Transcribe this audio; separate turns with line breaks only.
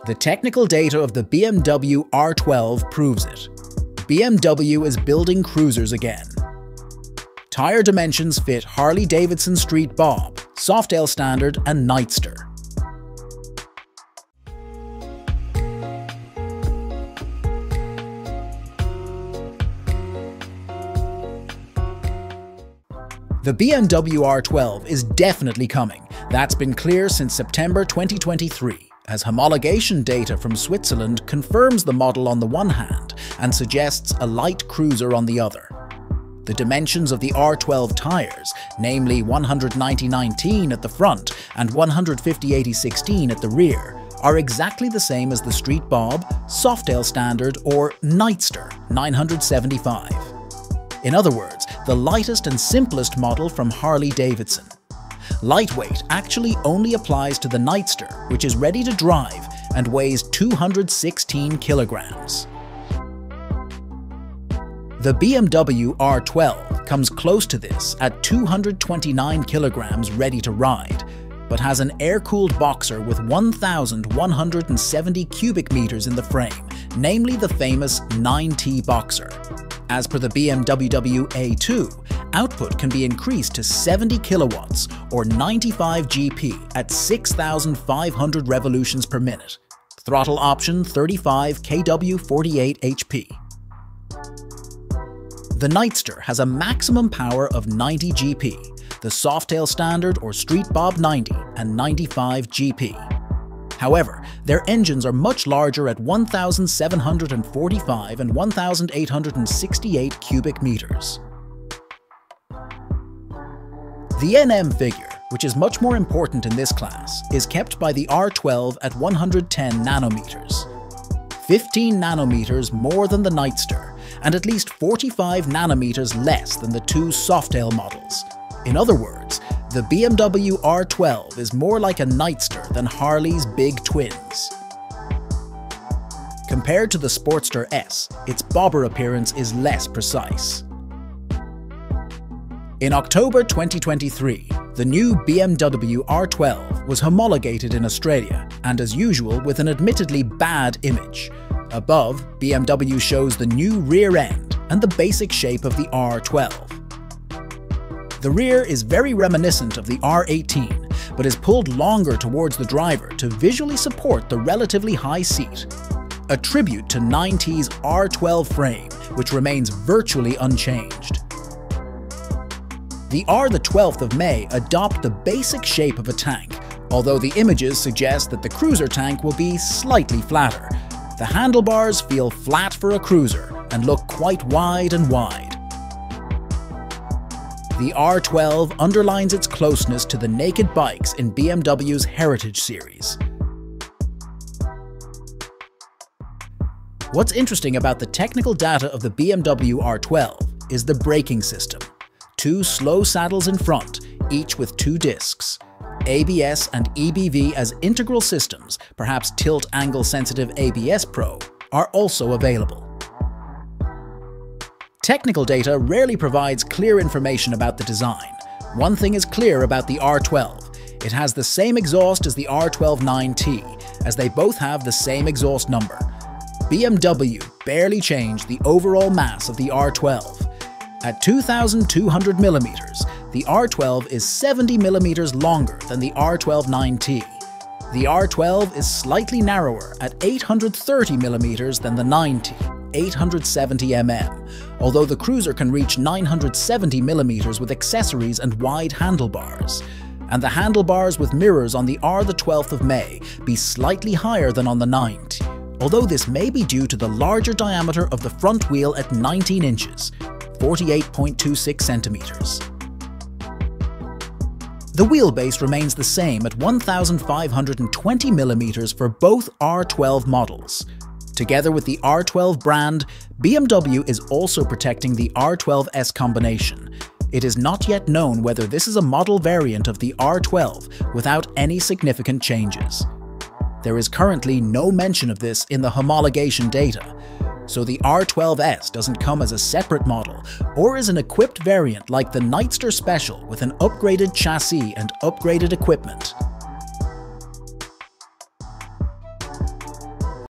The technical data of the BMW R12 proves it. BMW is building cruisers again. Tire dimensions fit Harley-Davidson Street Bob, Softail Standard and Nightster. The BMW R12 is definitely coming. That's been clear since September 2023, as homologation data from Switzerland confirms the model on the one hand and suggests a light cruiser on the other. The dimensions of the R12 tyres, namely 190/19 at the front and 150/80/16 at the rear, are exactly the same as the Street Bob, Softail Standard or Nightster 975. In other words, the lightest and simplest model from Harley-Davidson. Lightweight actually only applies to the Nightster, which is ready to drive and weighs 216 kilograms. The BMW R12 comes close to this at 229 kilograms ready to ride, but has an air-cooled boxer with 1,170 cubic meters in the frame, namely the famous 9T boxer. As per the BMW A2, output can be increased to 70 kilowatts or 95 GP at 6,500 revolutions per minute. Throttle option 35 kW 48 HP. The Nightster has a maximum power of 90 GP, the Softail Standard or Street Bob 90 and 95 GP. However, their engines are much larger at 1,745 and 1,868 cubic meters. The NM figure, which is much more important in this class, is kept by the R12 at 110 nanometers. 15 nanometers more than the Nightster, and at least 45 nanometers less than the two Softail models. In other words, the BMW R12 is more like a Nightster than Harley's big twins. Compared to the Sportster S, its bobber appearance is less precise. In October 2023, the new BMW R12 was homologated in Australia, and as usual with an admittedly bad image. Above, BMW shows the new rear end and the basic shape of the R12. The rear is very reminiscent of the R18, but is pulled longer towards the driver to visually support the relatively high seat. A tribute to 9T's R12 frame, which remains virtually unchanged. The R the 12th of May adopt the basic shape of a tank, although the images suggest that the cruiser tank will be slightly flatter. The handlebars feel flat for a cruiser and look quite wide and wide. The R12 underlines its closeness to the naked bikes in BMW's Heritage series. What's interesting about the technical data of the BMW R12 is the braking system. Two slow saddles in front, each with two discs. ABS and EBV as integral systems, perhaps tilt angle sensitive ABS Pro, are also available. Technical data rarely provides clear information about the design. One thing is clear about the R12. It has the same exhaust as the R12 9T, as they both have the same exhaust number. BMW barely changed the overall mass of the R12. At 2,200 millimeters, the R12 is 70 millimeters longer than the R12 9T. The R12 is slightly narrower at 830 millimeters than the 9T, 870 mm, although the cruiser can reach 970 millimeters with accessories and wide handlebars. And the handlebars with mirrors on the R the 12th of May be slightly higher than on the 9T, although this may be due to the larger diameter of the front wheel at 19 inches, 48.26 centimeters. The wheelbase remains the same at 1,520 millimeters for both R12 models. Together with the R12 brand, BMW is also protecting the R12S combination. It is not yet known whether this is a model variant of the R12 without any significant changes. There is currently no mention of this in the homologation data, so the R12S doesn't come as a separate model or as an equipped variant like the Nightster Special with an upgraded chassis and upgraded equipment.